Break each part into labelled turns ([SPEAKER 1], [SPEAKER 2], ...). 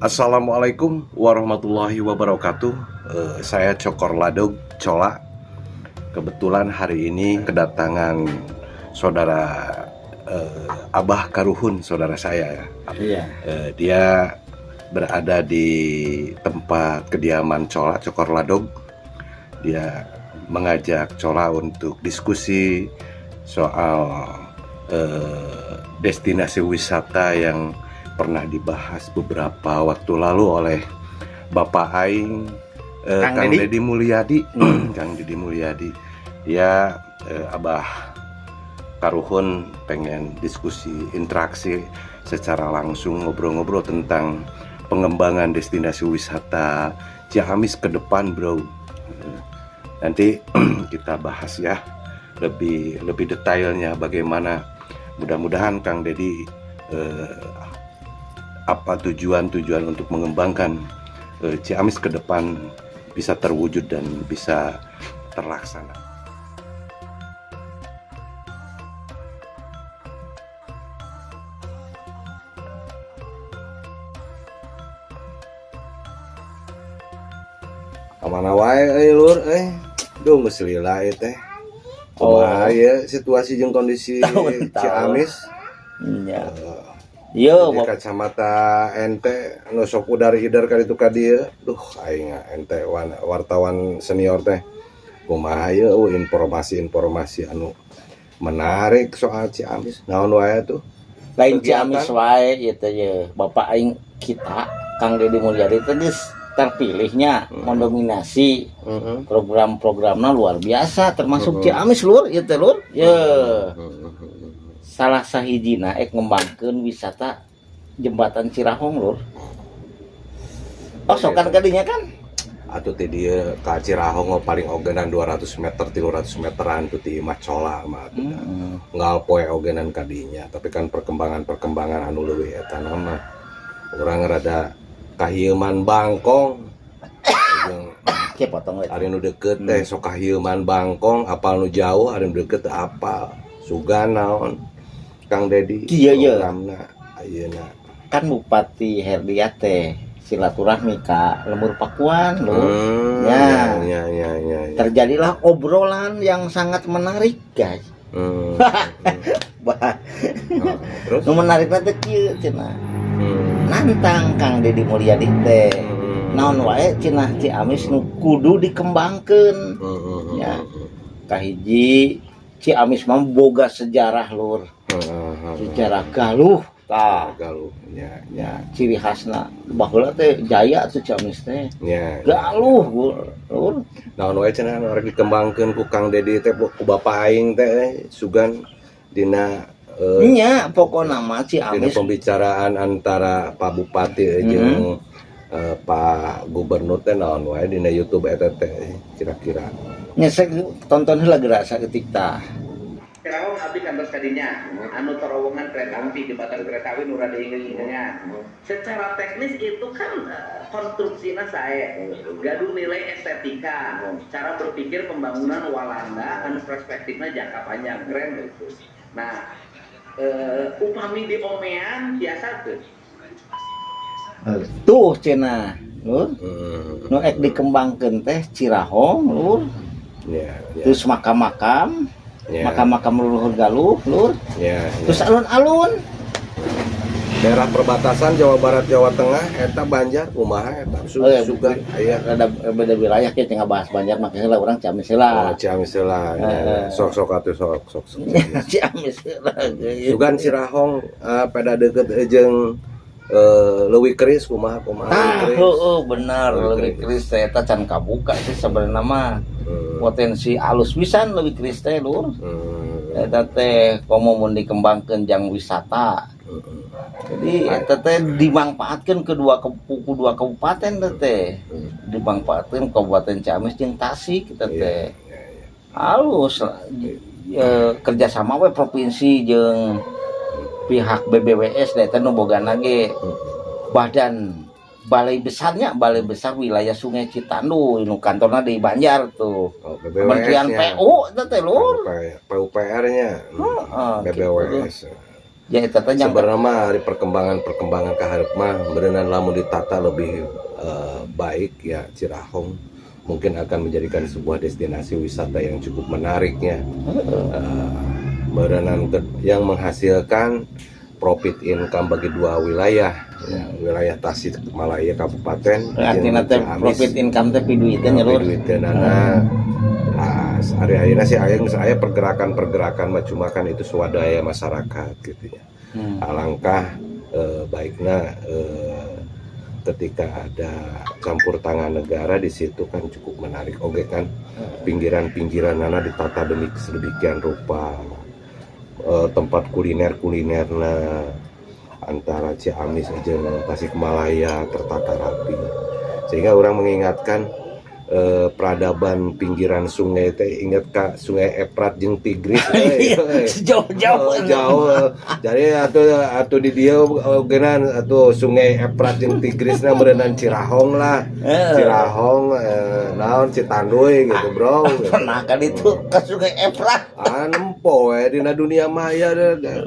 [SPEAKER 1] Assalamualaikum warahmatullahi wabarakatuh. Saya Cokor Ladog Cola. Kebetulan hari ini kedatangan saudara Abah Karuhun, saudara saya.
[SPEAKER 2] Iya.
[SPEAKER 1] Dia berada di tempat kediaman Cola, Cokor Ladog. Dia mengajak Cola untuk diskusi soal destinasi wisata yang pernah dibahas beberapa waktu lalu oleh Bapak Aing, Kang Deddy Mulyadi. Kang Deddy Mulyadi. Dia Abah Karuhun pengen diskusi, interaksi secara langsung, ngobrol-ngobrol tentang pengembangan destinasi wisata Ciamis ke depan, bro. Nanti kita bahas ya lebih detailnya bagaimana. Mudah-mudahan Kang Deddy apa tujuan untuk mengembangkan Ciamis ke depan bisa terwujud dan bisa terlaksana. Amana wae lur duh geus lila teh. Kumaha ya situasi jeung kondisi Ciamis?
[SPEAKER 2] Iya. Yo,
[SPEAKER 1] kacamata ente anu sok udar hidar ka ditu ka dieu. Duh aing ente wartawan senior teh. Kumaha ye informasi anu menarik soal Ciamis. Naon wae tuh?
[SPEAKER 2] Lain Ciamis wae ieu teh ye. Bapak aing kita Kang Deddy Mulyadi teh geus terpilihnya mendominasi program-programna luar biasa termasuk Ciamis lur ieu teh lur. Ye. Salah sahijina ngembangkeun wisata jembatan Cirahong lur. Oh sokan kadinya kan?
[SPEAKER 1] Atuh teh dieu ka Cirahong paling ogenan 200 meter 300 meteran tuh ti Macola mah. Nggal poe ogenan kadinya, tapi kan perkembangan anu leuwih eta mah. Urang rada kahieuman Bangkong.
[SPEAKER 2] Ke potong we.
[SPEAKER 1] Ari nu deukeut teh sok kahieuman Bangkong, apal nu jauh ari nu deukeut apal. Sugan naon? Kang Deddy programna ayeuna
[SPEAKER 2] kan Bupati Herdiat teh silaturahmi ka Lemur Pakuan lho. Ya. Terjadilah obrolan yang sangat menarik, guys. Terus menarikna teh kieu cenah. Nantang Kang Deddy Mulyadi teh. Naon wae cenah Ciamis nu kudu dikembangkeun. Ya. Kahiji Ciamis mah boga sejarah lur. Sejarah galuh tah.
[SPEAKER 1] Galuh
[SPEAKER 2] ya ciri khasna baheula teh jaya atuh Ciamis teh. Galuh lur.
[SPEAKER 1] Naon wae cenah anu arek dikembangkeun ku Kang Deddy teh ku Bapak aing teh sugan dina
[SPEAKER 2] nya pokona mah Ciamis
[SPEAKER 1] dina pembicaraan antara Pak Bupati jeung Pak Gubernur teh naon wae dina YouTube eta teh kira-kira.
[SPEAKER 2] Nya tonton heula geura saeutik tah.
[SPEAKER 3] Cirahong abdi kantos kadinya, anu terowongan kereta api jembatan kereta api nu rada ingeunnya. Secara teknis itu kan konstruksinya saya, gaduh nilai estetika, cara berpikir pembangunan Walanda, anu perspektifnya jangka panjang keren gitu. Nah, upami di omean biasa tuh.
[SPEAKER 2] Tuh cenah, lur. Nu ek dikembangkeun teh Cirahong, lur. Terus makam-makam. Makam-makam leluhur Galuh, lur. Terus alun-alun.
[SPEAKER 1] Daerah perbatasan Jawa Barat Jawa Tengah eta Banjar kumaha eta sugan aya
[SPEAKER 2] ada beda wilayah ke tengah bahas Banjar makanya lah orang Ciamis heula.
[SPEAKER 1] Ciamis heula. Sok atuh sok.
[SPEAKER 2] Ciamis heula.
[SPEAKER 1] Sugan Cirahong pada deukeut jeung leuwih keris kumaha
[SPEAKER 2] bener leuwih keris teh eta can kabuka sih sebenarnya mah. Potensi alus pisan leuwih keris teh lur. Eta teh komo mun dikembangkeun jang wisata. Jadi eta teh dimangpaatkeun kedua kabupaten teh. Dimangpaatkeun Kabupaten Ciamis jeung Tasik eta teh. Halus kerjasama we provinsi jeung pihak BBWS eta nu bogana ge badan balai besar wilayah Sungai Citandu nu kantorna di Banjar tuh. Kementerian PU eta teh lur.
[SPEAKER 1] PUPR-nya. BBWS.
[SPEAKER 2] Ya eta teh yang
[SPEAKER 1] sebenarnya mah hari perkembangan ka hareup mah beuneunan lamun ditata lebih baik ya Cirahong mungkin akan menjadikan sebuah destinasi wisata yang cukup menariknya. Berenang yang menghasilkan profit income bagi dua wilayah, ya, wilayah Tasikmalaya Kabupaten.
[SPEAKER 2] artinya teh profit income teh piduiteun nya lur.
[SPEAKER 1] Hari-hari sih saya pergerakan mah cuma kan itu swadaya masyarakat gitu ya. Alangkah baiknya ketika ada campur tangan negara di situ kan cukup menarik. Oke kan pinggiran-pinggiran nana ditata sedemikian rupa. Tempat kuliner antara Ciamis jeung Tasikmalaya tertata rapi sehingga orang mengingatkan peradaban pinggiran sungai teh ingat ka Sungai Efrat jeung Tigris
[SPEAKER 2] jauh
[SPEAKER 1] jadi atuh di dieu geunan atuh Sungai Efrat jeung Tigrisna berenang Cirahong lah Cirahong naon Citanduy gitu bro
[SPEAKER 2] pernah kan itu ke Sungai Efrat
[SPEAKER 1] nempo we dina dunia maya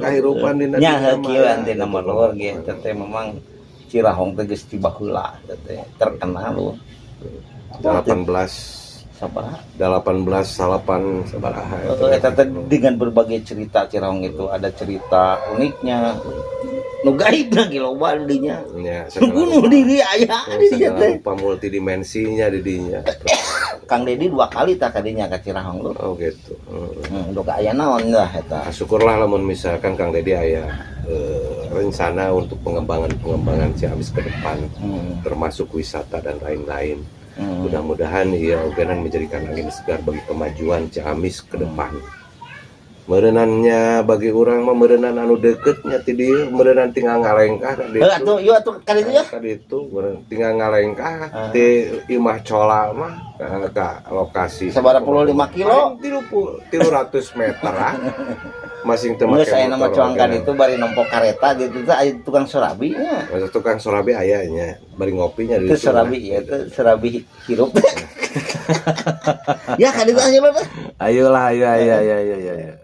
[SPEAKER 1] kahirupan dina
[SPEAKER 2] nya
[SPEAKER 1] dunia
[SPEAKER 2] kieu
[SPEAKER 1] maya
[SPEAKER 2] antina mah lur ge teh memang Cirahong teh geus ti baheula teh terkenal lur
[SPEAKER 1] 18
[SPEAKER 2] sabaraha
[SPEAKER 1] 18 sabaraha
[SPEAKER 2] eta teh dengan berbagai cerita Cirahong itu ada cerita uniknya nu gaibna ge loba dinya
[SPEAKER 1] nya
[SPEAKER 2] bunuh diri aya di dinya teh
[SPEAKER 1] rupa multidimensinya di dinya
[SPEAKER 2] Kang Dedi 2 kali tak kadinya ka Cirahong lur
[SPEAKER 1] oh gitu
[SPEAKER 2] duka aya naon lah eta
[SPEAKER 1] syukurlah lamun misalkan Kang Dedi aya rencana untuk pengembangan Ciamis ke depan termasuk wisata dan lain-lain. Mudah-mudahan ya ogenan menjadikan angin segar bagi kemajuan Ciamis ke depan. Merenannya bagi orang mah merenan anu deketnya ti dieu merenan tinggal ngalengkah ka ditu.
[SPEAKER 2] Atuh ieu atuh ka ditu ya.
[SPEAKER 1] Ka ditu tinggal ngalengkah ti Imah Cola mah ka lokasi
[SPEAKER 2] Sabaraha 25 kilo
[SPEAKER 1] 300 meter ah. Masing teu
[SPEAKER 2] make
[SPEAKER 1] make
[SPEAKER 2] aya nama cuangkan itu bari nompok kareta gitu teh aya tukang sorabi nya.
[SPEAKER 1] Tukang sorabi aya nya, bari ngopinya di
[SPEAKER 2] situ. Sorabi ya teh sorabi hirup. Ya ka ditu aja Lur.
[SPEAKER 1] Ayolah ayo.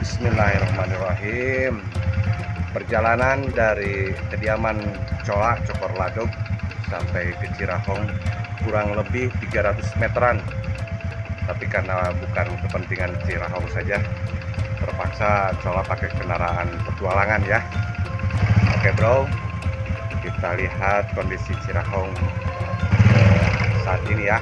[SPEAKER 1] Bismillahirrahmanirrahim. Perjalanan dari kediaman Cola Cokorladog sampai ke Cirahong kurang lebih 300 meteran. Tapi karena bukan kepentingan Cirahong saja, terpaksa Cola pakai kendaraan petualangan ya. Oke bro, kita lihat kondisi Cirahong saat ini ya.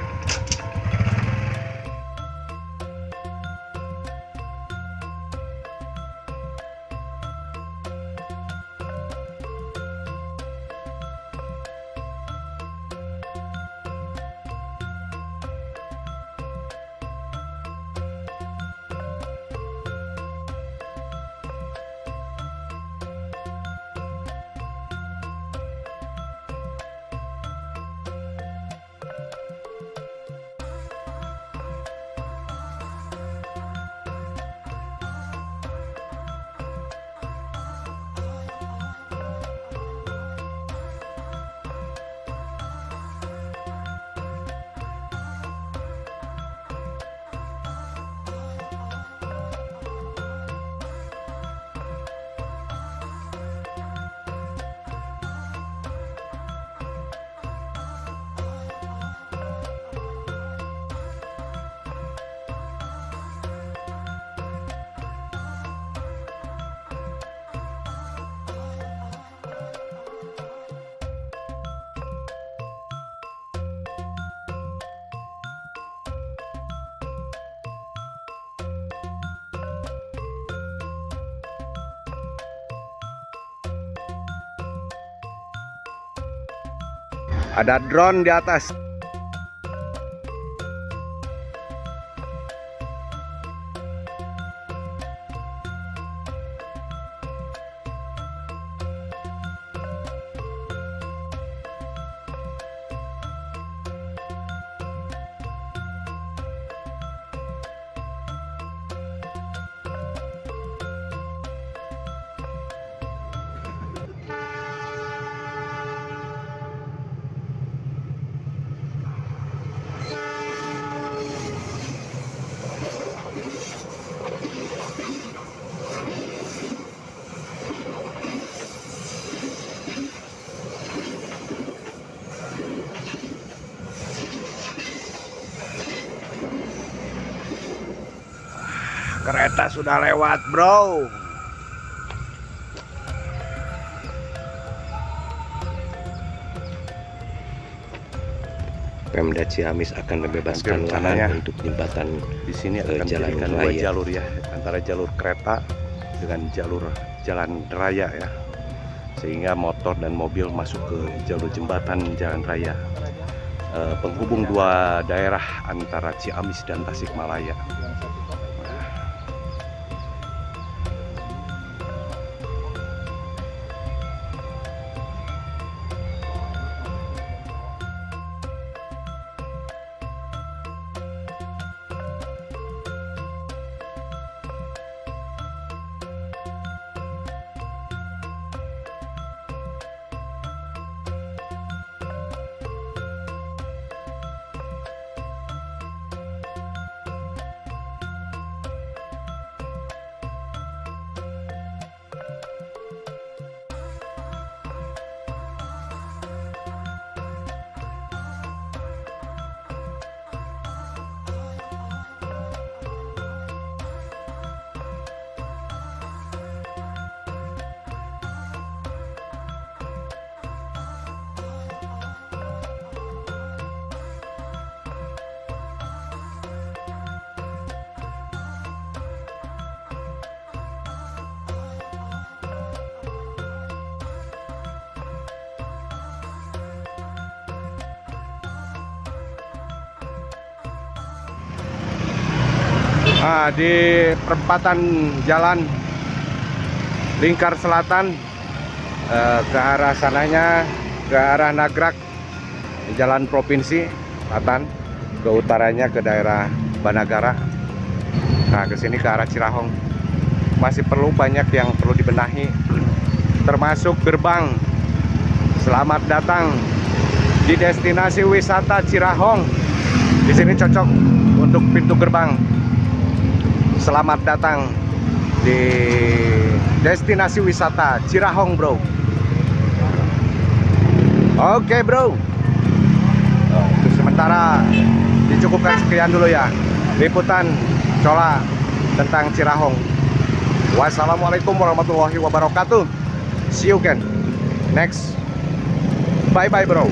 [SPEAKER 1] Ada drone di atas. Kereta sudah lewat, bro. Pemda Ciamis akan membebaskan lahan untuk jembatan
[SPEAKER 4] Di sini akan
[SPEAKER 1] jalan
[SPEAKER 4] dijadikan dua
[SPEAKER 1] raya.
[SPEAKER 4] jalur ya, antara jalur kereta dengan jalur jalan raya ya, sehingga motor dan mobil masuk ke jalur jembatan jalan raya penghubung dua daerah antara Ciamis dan Tasikmalaya. Nah, di perempatan jalan Lingkar Selatan ke arah sananya, ke arah Nagrak, jalan provinsi Selatan, ke utaranya ke daerah Banagara. Nah, ke sini ke arah Cirahong. Masih perlu banyak yang perlu dibenahi, termasuk gerbang. Selamat datang di destinasi wisata Cirahong. Di sini cocok untuk pintu gerbang. Selamat datang di destinasi wisata Cirahong, bro. Oke, bro. Untuk sementara dicukupkan sekian dulu ya liputan Cola tentang Cirahong. Wassalamualaikum warahmatullahi wabarakatuh. See you again next. Bye bye, bro.